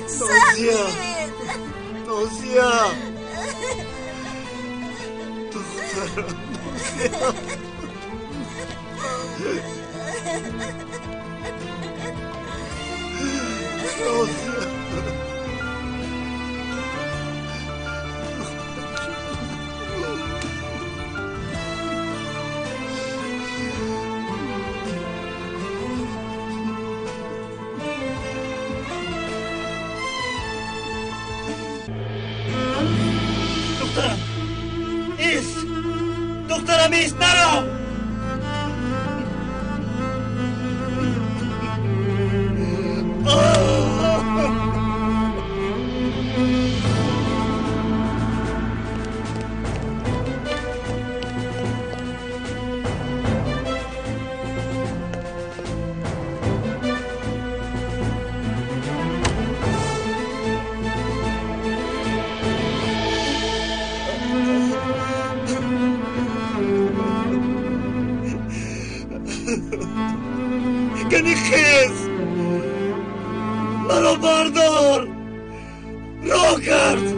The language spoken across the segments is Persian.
نازیا نازیا دخترم نازیا دخترم ایست نرو گنی خیز منو بردار راه کرد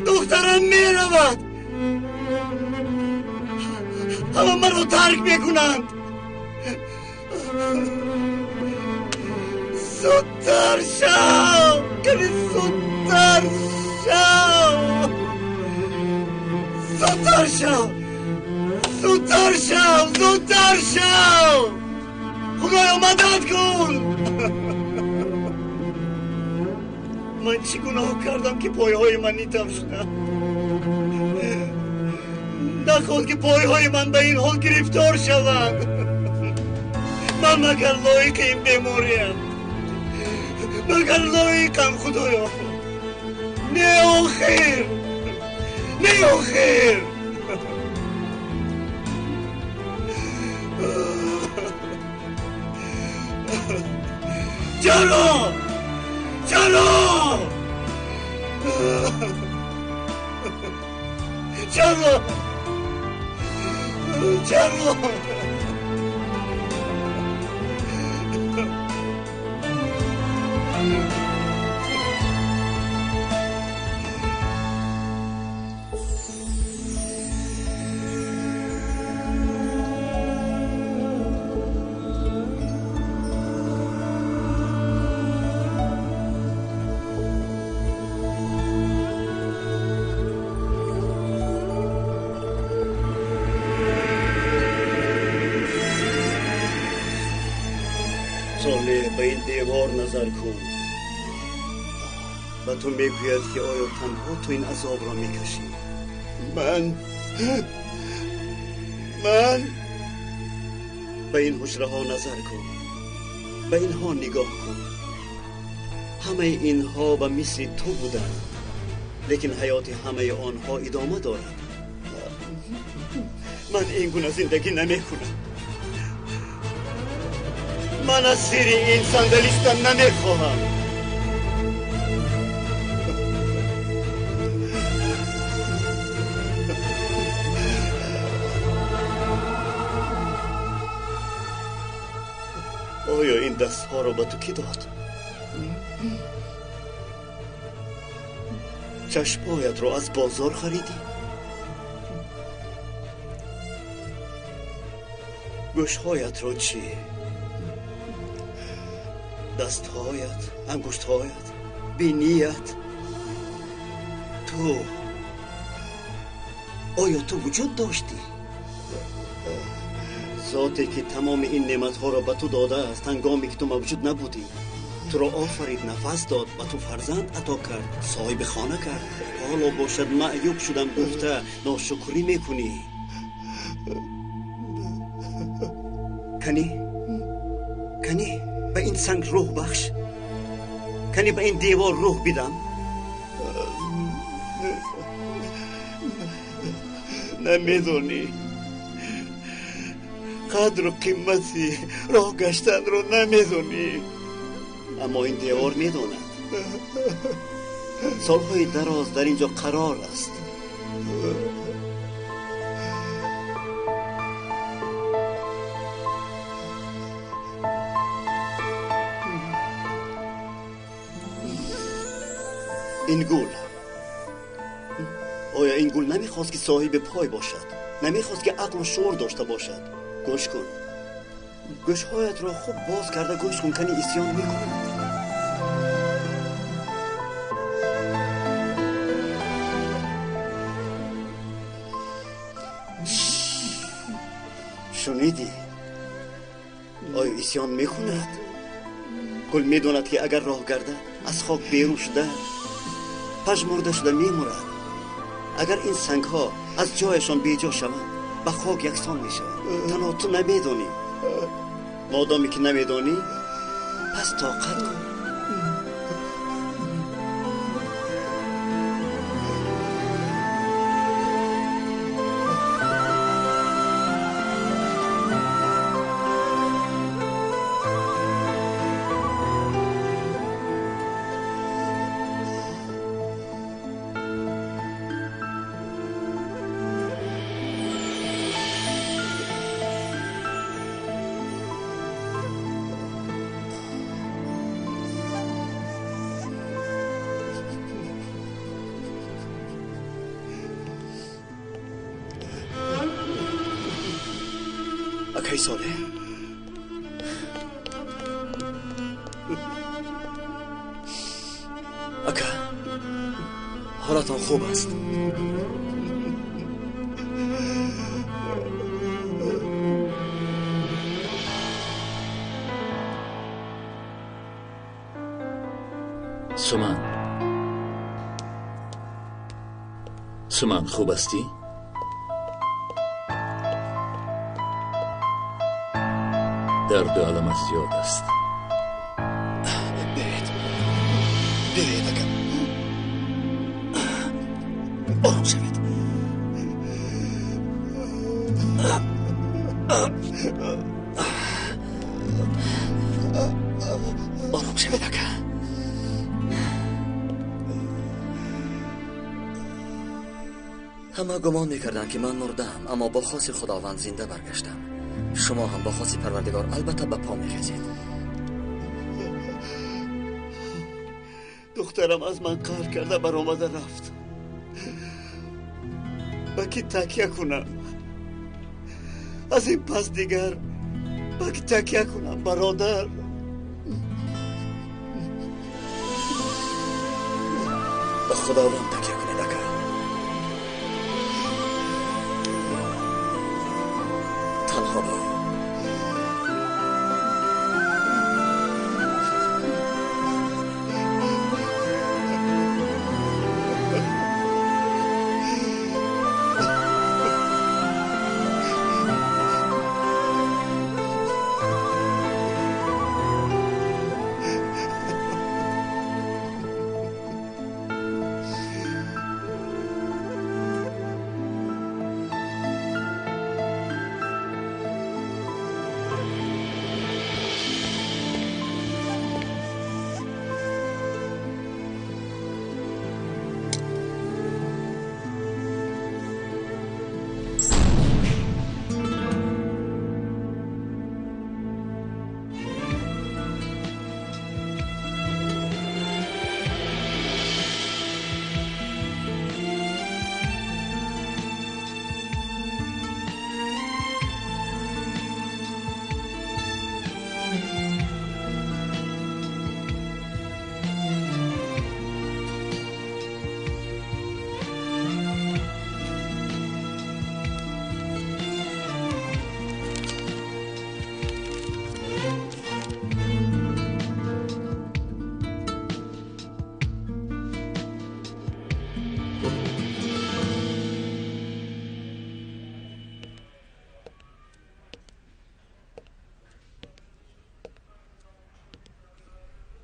دخترم میرود همه منو ترک میکنند زودتر شو گنی زودتر شو خدایا مدد کن من چی گناه کردم که پایهای من نیتم شدن نخواد که پایهای من به این حال گرفتار شوند من مگر لایق این بیماریم مگر لایقم خدایا نه آخر چرا به این دیوار نظر کن و تو میگوید که آیا تنها تو این عذاب را میکشی من به این حجره ها نظر کن به اینها نگاه کن همه اینها به مثل تو بودند لیکن حیات همه آنها ادامه دارد من این گونه زندگی نمیکنم من از زیر این صندلیستم نمیخواهم آیا این دست ها را به تو کی داد؟ چشمایت را از بازار خریدی؟ گوشهایت را چی؟ دستهایت، انگشتهایت، بینیت تو آیا تو وجود داشتی؟ ذاتی که تمام این نعمتها را به تو داده است هنگامی که تو موجود نبودی تو را آفرید نفس داد و تو فرزند عطا کرد صاحب خانه کرد حالا باشد معیوب شدم گفته ناشکری میکنی کنی به این سنگ روح بخش کنی به این دیوار روح بدم نمیدونی قدر و قیمتی راه گشتن رو نمیدونی اما این دیوار میدوند سالهای دراز در اینجا قرار است این گل آیا این گل نمیخواست که صاحب پای باشد؟ نمیخواست که عقل و شعور داشته باشد؟ گوش کن، گوشهایت را خوب باز کرده گوش کن، کنی اسیان میکنی. شنیدی؟ آیا اسیان میکند؟ گل میدوند که اگر راه گرده از خاک بیرون شده پژمرده شده میمورد. اگر این سنگ ها از جایشان بیجا شوند به خاک یکسان میشوند. تنها تو نمیدانی. مادامی که نمیدانی پس طاقت کن. اکی ساله اکا حالتان خوب است؟ سومن خوب هستی؟ درد و علمت زیاد است. برید اگر آرام شوید. آرام شوید اگر. همه گمان میکردن که من مردم، اما با خواست خداوند زنده برگشتم. شما هم با خواست پروردگار البته به پا میخیزید. دخترم از من قهر کرده برآمده رفت. با کی تکیه کنم؟ از این پس دیگر با کی تکیه کنم برادر؟ به خداوند تکیه کنید اگر. تنها با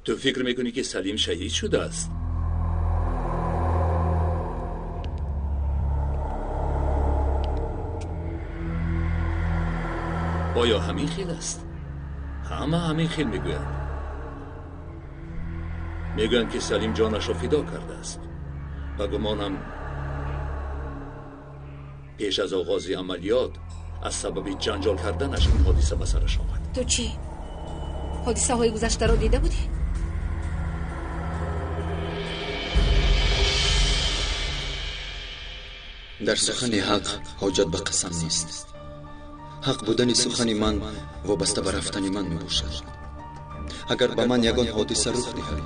تو فکر میکنی که سلیم شهید شده است؟ آیا همین خیل است؟ همه همین خیل میگویند. میگویند که سلیم جانش را فدا کرده است و گمانم پیش از آغاز عملیات از سبب جنجال کردنش این حادثه به سرش آمد. تو چی؟ حادثه های گذشته را دیده بودی؟ дар сухани ҳақ ҳоҷат ба қасам нест. ҳақ будани сухани ман вобаста ба рафтани ман мебошад. агар ба ман ягон ҳодиса рух диҳад,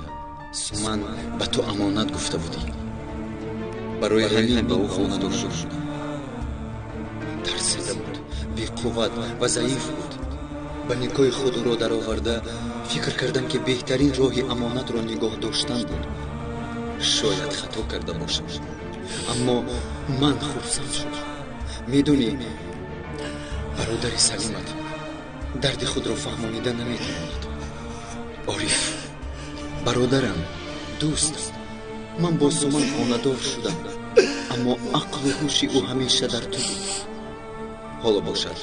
Суман ба ту амонат гуфта будӣ. барои ҳамин ба ӯ хона дода шудам. тарсида буд, беқувват ва заиф буд. ба никоҳи худ ӯро дароварда фикр кардам ки беҳтарин роҳи амонатро нигоҳ доштан буд. шояд хато карда бошам, аммо ман хурсанд шудам. медонӣ, бародари Салимат дарди худро фаҳмонида наметавонад. ориф, бародарам, дӯст, ман бо Суман хонадор шудам, аммо ақлу ҳуши ӯ ҳамеша дар ту буд. ҳоло бошад,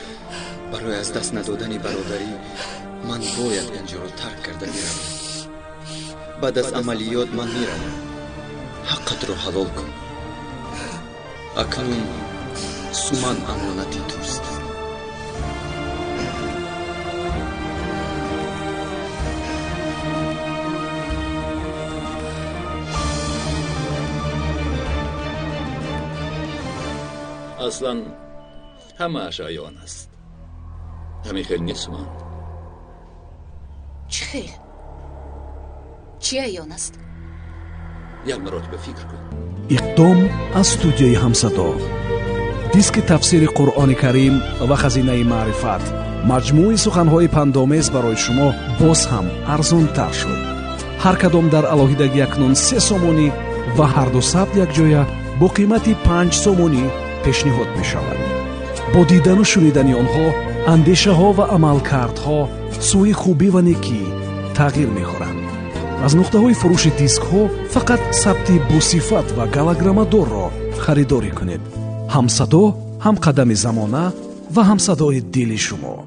барои аз даст надодани бародарӣ ман бояд инҷоро тарк карда биравам. баъд аз амалиёт ман меравам. ҳаққатро ҳалол кун. акнун Суман амонати туст. اصلا همه‌اش عیان است. همین خیلی نیست من. چی خیلی؟ چی عیان است؟ یک مراتب فکر کن. اقدام از استودیوی همصدا، دیسک تفسیر قرآن کریم و خزینه معرفت، مجموعه سخنهای پندآمیز برای شما باز هم ارزان تر شد. هر کدام در علاهیدگی اکنون 3 سومونی و هر دو ثبت یک جایه با قیمت 5 سومونی پیشنهاد می شود. با دیدن و شنیدن آنها اندیشه ها و عملکردها سوی خوبی و نیکی تغییر می خورند. از نقطه های فروش دیسک ها فقط ثبت بوصفت و گالوگرامدار را خریداری کنید. همصدا، هم قدم زمانه و همصدای دل شما.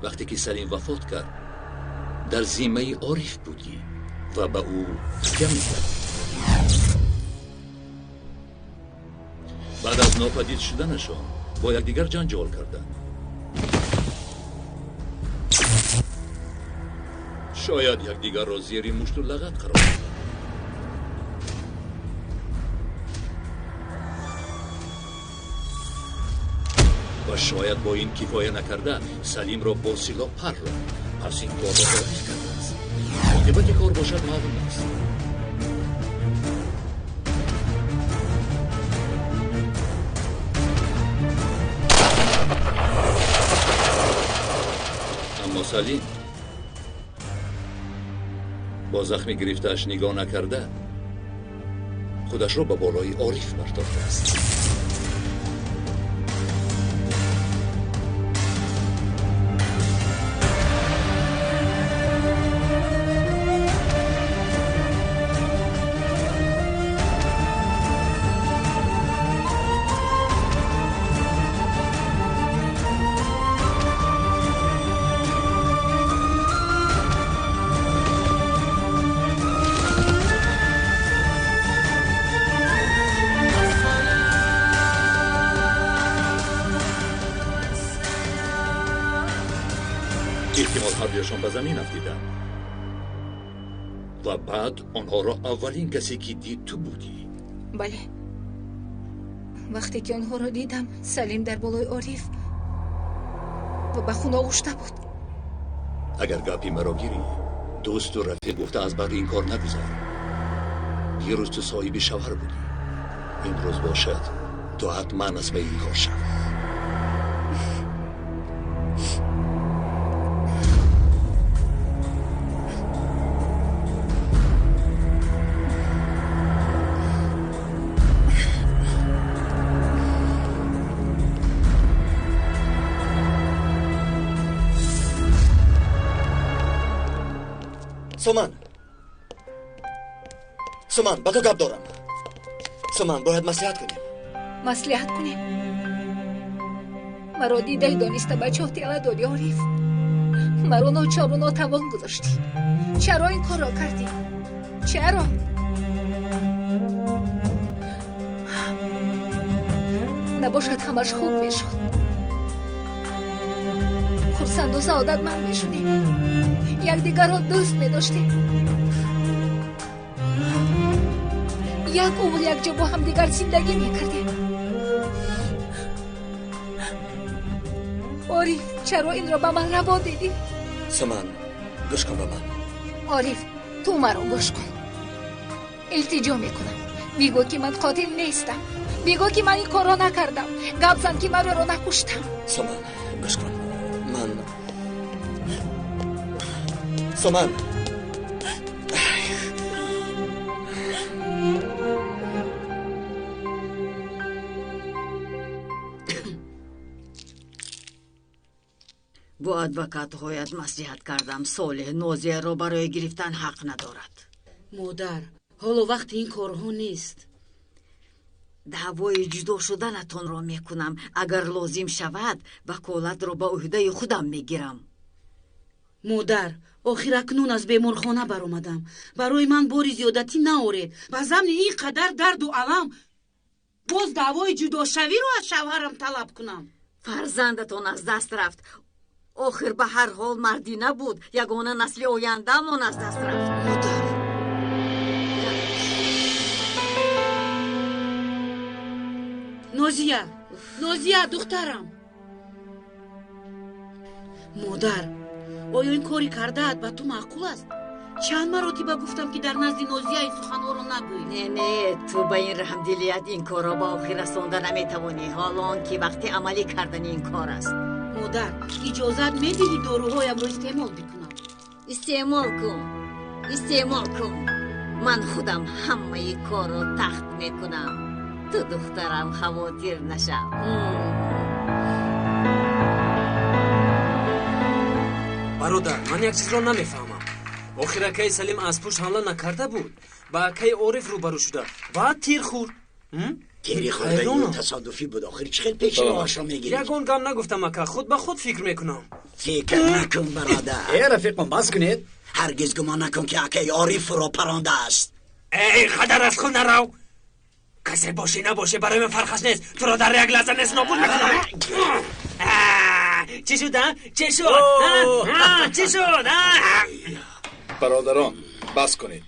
وقتی که سلیم وفات کرد در ذمه عارف بودی و به او تکیه می‌کردی. بعد از ناپدید شدنشان با یکدیگر جنجال کردند. شاید یکدیگر را زیر مشت و لغت قرار دادند. و شاید با این کفایه نکرده سلیم را با سلاح پر را پس این کار را عارف کرده است. عاقبت کار باشد معلوم است. اما سلیم با زخمی گرفته‌اش نگاه نکرده خودش را به بالای عارف برتافته است. هایشان به زمین افتیدند و بعد آنها را اولین کسی که دید تو بودی. بله، وقتی که آنها را دیدم سلیم در بالای عارف و به خون آغشته بود. اگر گپی مرا گیری دوست و رفیق گفته از بر این کار نگذار. یه روز تو صاحب شوهر بودی، این روز باشد تو حتما از به این کار شو. سومن با تو گپ دارم. سومن باید مصلحت کنیم. مصلحت کنیم؟ مرا دیده دانسته بچه ها تیله دادی عارف. مرا ناچار و ناتوان گذاشتی. چرا این کار را کردی؟ چرا؟ نباشد همش خوب میشد. خرسند و سعادت من میشدیم. یک دیگر را دوست میداشتیم. یک اوغل یک جا با هم دیگر زندگی میکردیم. عارف چرا این را به من روا دیدی؟ سمن گوش کن به من. عارف تو مرا گوش کن. التجا میکنم بگو که من قاتل نیستم. بگو که من این کار را نکردم. گپ زن که مرا را نکشتم. سمن گوش کن. سمن با ادوکات‌هایت مصلحت کردم. صالح نازیه را برای گرفتن حق ندارد. مادر حالا وقت این کارها نیست. دعوای جدا شدنتان را میکنم. اگر لازم شود وکالت را به عهده خودم میگیرم. مادر آخر اکنون از بیمارخانه برآمدم. برای من باری زیادتی نآورید. با ضمن این قدر درد و الم باز دعوای جدا شوی رو از شوهرم طلب کنم؟ فرزندتان از دست رفت. آخر به هر حال مردی نبود. یگانه نسل آینده من از دست رفت. مادر نازیه دخترم. مادر آیا این کاری کرده‌ات به تو معقول است؟ چند مرتبه گفتم که در نزد نازیه این سخن‌ها رو نگویی. نه تو به این رحمدلیت این کار را به آخر رسانده نمیتوانی. حالا که وقتی عملی کردن این کار است. مادر اجازت میدهی داروهایم رو استعمال بکنم؟ استعمال کن. من خودم همه کار رو تخت میکنم. تو دخترم خواطر نشم. برادر من یک چیز را نمیفهمم. آخر کی سلیم از پشت حمله نکرده بود؟ با کی عارف روبرو شده؟ بعد تیر خورد. تیری خورده یا تصادفی بود؟ آخر چه خیلی پیش آشا میگیری؟ یگون گم نگفتم اکا. خود به خود فکر میکنم. فکر نکن برادر. ای رفیقم بس کنید. هرگز گمان نکن که اکی عارف را پرانده است. ای خدر از خود نرو. کسی باشه نباشه برای من فرقش نیست. تو را در یک لحظه نیست نابود میکنم. چی شد؟ چی شد؟ چی شد؟ برادران بس کنید.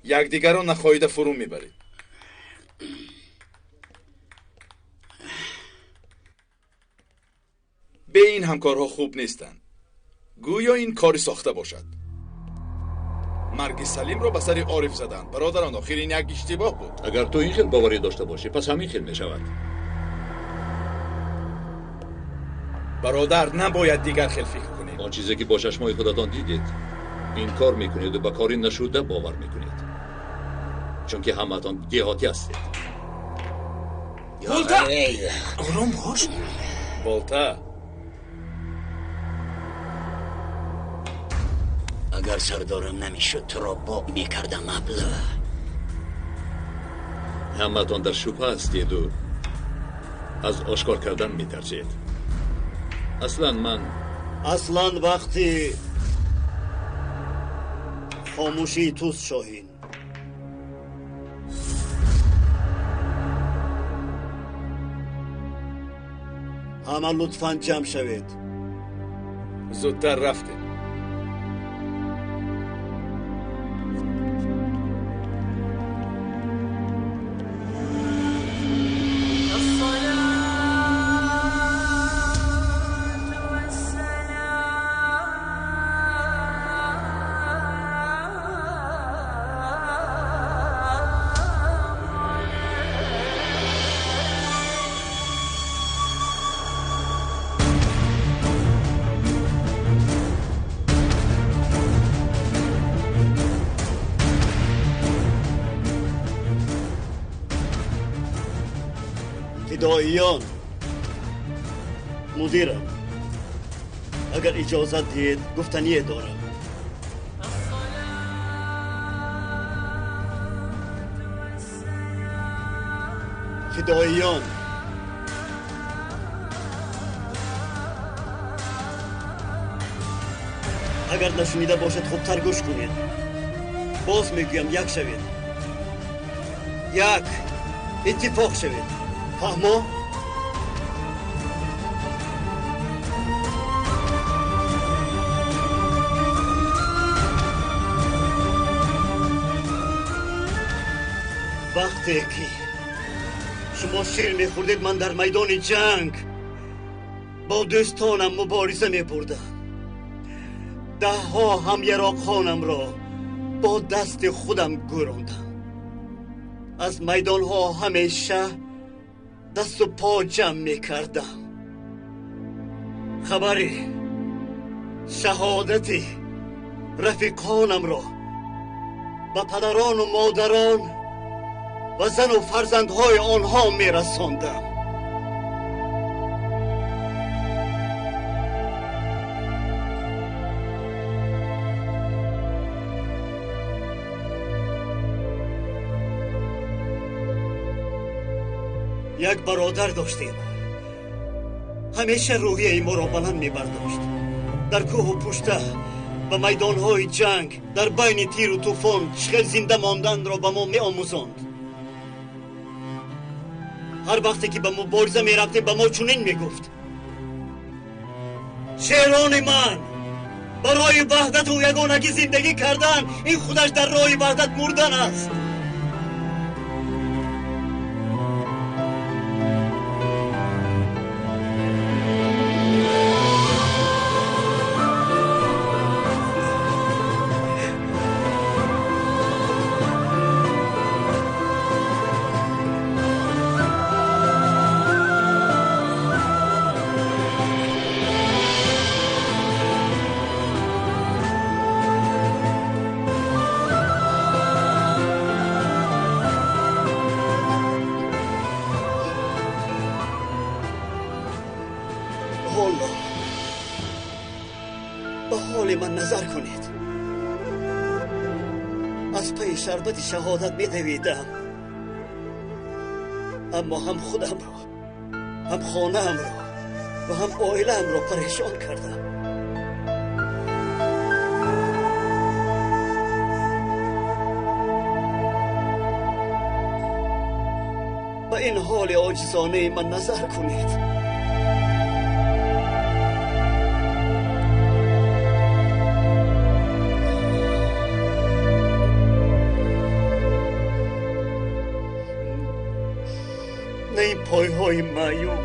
یکدیگر را نخواهیده فرو میبرید. به این همکارها خوب نیستند. گویا این کاری ساخته باشد. مرگ سلیم را به سر عارف زدند. برادران آخر این یک اشتباه بود. اگر تو این خیل باوری داشته باشی پس همین خیل می شود. برادر نباید دیگر خیل فکر کنید. آن چیزی که با چشمای خودتان دیدید این کار میکنید و به کاری نشده باور میکنید، چون که همتان دیهاتی هستید. بولتا آرام باش. بولتا اگر سردارم نمیشد تو را باب میکردم ابله. همتان در شبه هستید و از آشکار کردن میترسید. اصلا وقتی خاموشی توست شاهین. همه لطفاً جمع شوید. زودتر رفتید. فداییان، مدیرم، اگر اجازت دید گفتنیه دارم. فداییان، اگر نشنیده باشد خوبتر گوش کنید. باز میگویم یک شوید، یک اتفاق شوید. فهمو؟ وقتی که شما شیر میخوردید من در میدان جنگ با دوستانم مبارزه میبردم. 10 هم یراقخانم را با دست خودم گراندم. از میدان ها همیشه دست و پا جمع میکردم. خبری شهادتی رفیقانم را به پدران و مادران و زن و فرزندهای آنها میرساندم. یک برادر داشتیم. همیشه روحیه ما را بلند می‌برداشت. در کوه و پشته و میدان‌های جنگ در بین تیر و طوفان چقدر زنده ماندن را به ما می‌آموزاند. هر وقتی که به مبارزه می‌رفتیم به ما چنین می‌گفت: شیران من، برای وحدت و یگانگی زندگی کردن این خودش در راه وحدت مردن است. به حال من نظر کنید. از پی شربت شهادت می‌دویدم، اما هم خودم را، هم خانه‌ام را و هم عائله‌ام را پریشان کردم. به این حال عاجزانه من نظر کنید. نه این پایهای معیوب،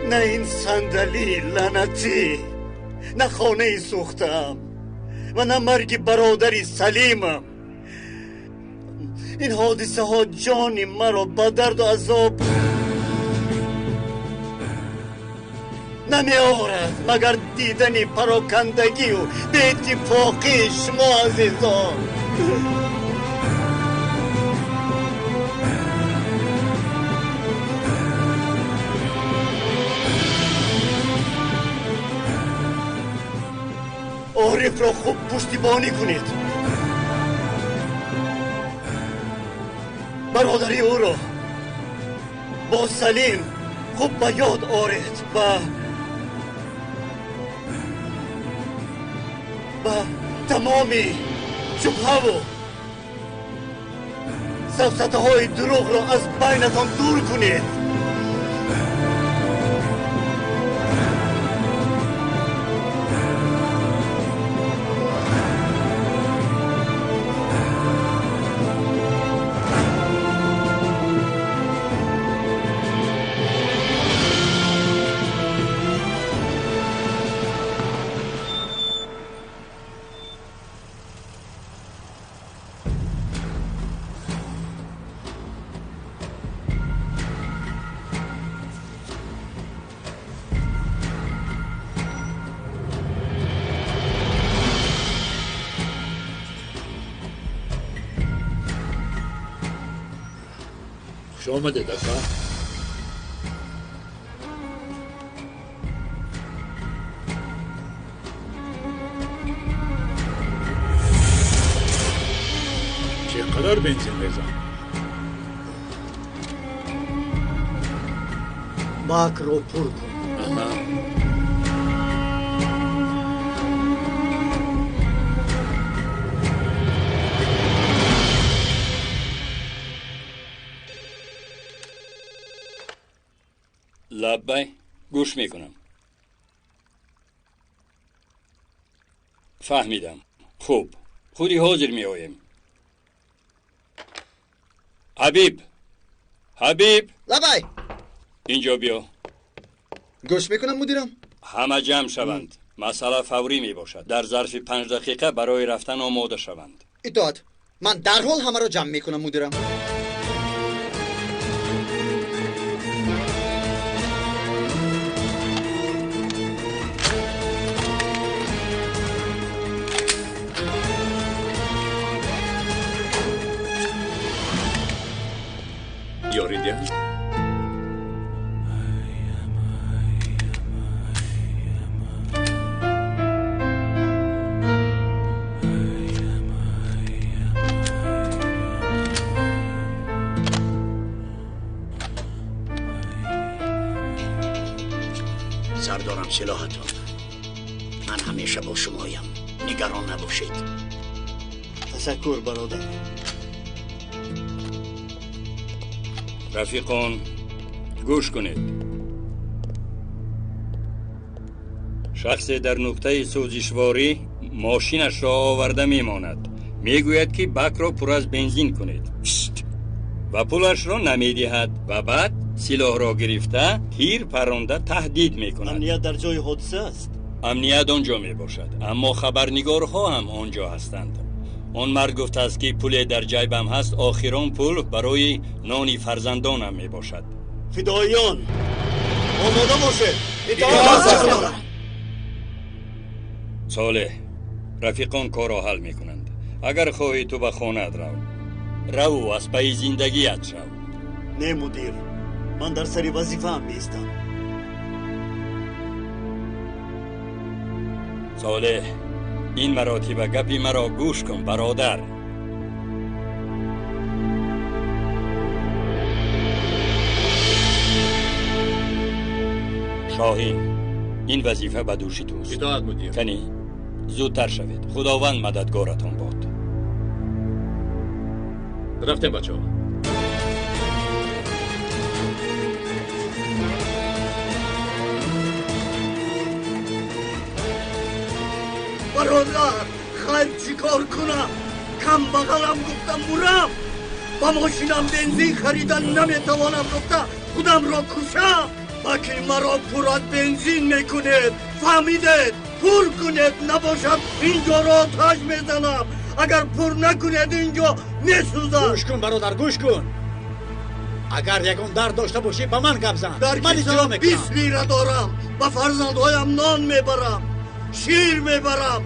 نه این صندلی لعنتی، نه خانه سوختم و نه مرگ برادری سلیمم. این حادثه ها جان مرا با درد و عذاب نمی آورد مگر دیدن پراکندگی و به اتفاقی شما عزیزان. عارف را خوب پشتیبانی کنید. برادری او را با سلیم خوب به یاد آورید و تمامی شبهه و سفسطه های دروغ را از بینتان دور کنید. خوش آمده دکا. چقدر بنزین بزن؟ باک رو پر کن. لبی گوش میکنم. فهمیدم. خوب. خودی حاضر می آیم. حبیب لبای اینجا بیا. گوش میکنم مدیرم. همه جمع شوند. مسئله فوری می باشد. در ظرف 5 دقیقه برای رفتن آماده شوند. اطاعت. من در حال همه را جمع میکنم مدیرم. یاریدیم؟ سردارم سلاحتان، من همیشه با شمایم، نگران نباشید. تشکر برادر. رفیقان گوش کنید. شخص در نقطه سوزشواری ماشینش را آورده میماند. میگوید که بک را پر از بنزین کنید و پولش را نمیدهد و بعد سلاح را گرفته تیر پرانده تهدید میکند. امنیت در جای حادثه است. امنیت آنجا می باشد، اما خبرنگارها هم آنجا هستند. آن مرد گفته است که پول در جیبم هست، آخران پول برای نان فرزندانم می باشد. فدایان آماده باشید. صالح، رفیقان کار را حل می کنند. اگر خواهی تو به خانه رو از پای زندگیت شو. نه مدیر، من در سری وظیفه هم میستم. صالح، این مراتب گپی مرا گوش کن برادر. شاهین، این وظیفه به دوش توست. اطاعت مدیر. کنی زودتر شوید. خداوند مددگارتان باد. رفتیم بچه ها. برادر خیلی چی کار کنم؟ کم بغلم گفتم برم، با ماشینم بنزین خریدن نمیتوانم، رفته خودم را کشم. باکی مرا پر از بنزین میکنید، فهمیدید؟ پر کنید، نباشد اینجا را آتش میزنم. اگر پر نکنید اینجا میسوزم. گوش کن برادر، گوش کن. اگر یکم درد داشته باشی با من گپ زن. در کیسم 20 لیره دارم، با فرزندهایم نان میبرم، شیر میبرم،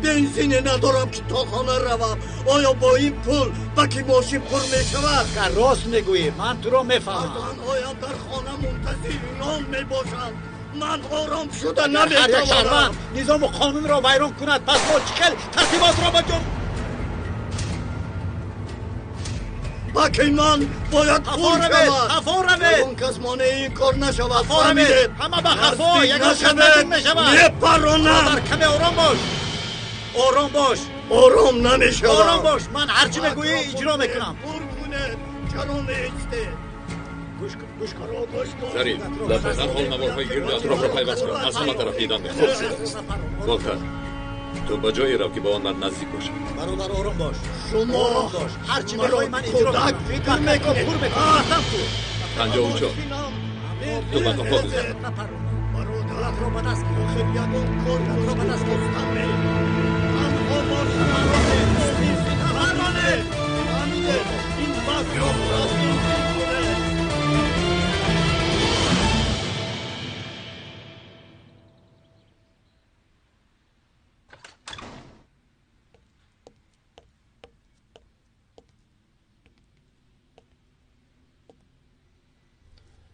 بنزین ندارم که تا خانه روم. آیا با این پول باکی ماشین پر میشود؟ اگر راست میگویی من تو را میفهمم. فرزندهایم در خانه منتظر نان میباشند، من آرام شده نمیتوانم. نظام و قانون را ویران کند، پس ما چکل ترتیبات را بجم. باکی من باید پول شود. خفا روید. اون کس مانع این کار نشود. خفا روید. همه با خفا یکا خدمتون میشود. نپرانم. برادر کمی آرام باش. آرام باش. آرام نمیشود. آرام باش، من هرچی بگویی اجرا میکنم. چرا میشته؟ گوش کن. زرین، در حال نوارهای گرد اطراف را پیوست کن. از همه طرف دیدن می خوب شده است. والتر، تو به جایی رو که با آن مرد نزدیک باش. برادر آرام باش. شما آرام باش. هرچی بخوای من اجرا میکنم. فکر میکنم پر میکنم. 54 تو به قفا بزن. دولت رو به دست گیر. دولت رو به دست گیر.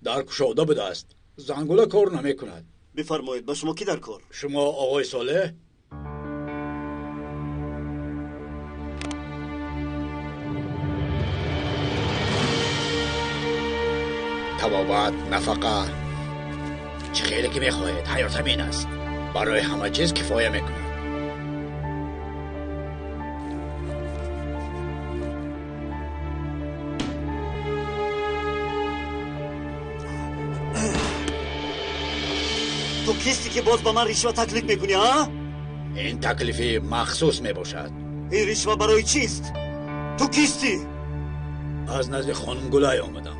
در کشاده بوده است. زنگوله کار نمی کند. بفرمایید، با شما کی در کار؟ شما آقای صالح؟ تبابت، نفقه، چه خیلی که میخواهید، حیات همین است. برای همه چیز کفایه میکنه. تو کیستی که باز با من رشوه تکلیف میکنی ها؟ این تکلیفی مخصوص میباشد. این رشوه برای چیست؟ تو کیستی؟ از نزد خانم گلای آمدم.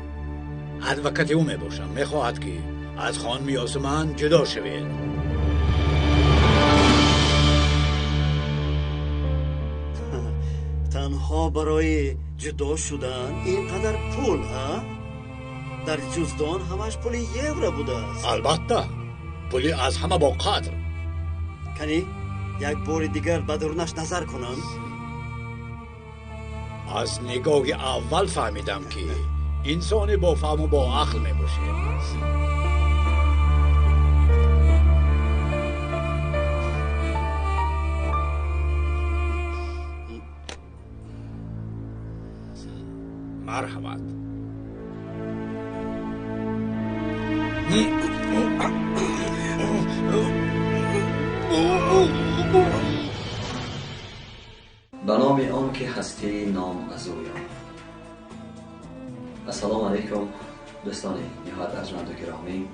ادوکت او میباشم. میخواهد که از خانم یاسمن جدا شوید. تنها برای جدا شدن اینقدر پول ها؟ در جزدان همش پول یورو بوده است. البته پولی از همه با قدر. کنی یک بار دیگر به درونش نظر کنم. از نگاه اول فهمیدم که انسان با فهم و با عقل میباشه. مرحبا. به نام آن که هستی نام از او یافت. السلام علیکم دوستان نهایت ارجمند و گرامی.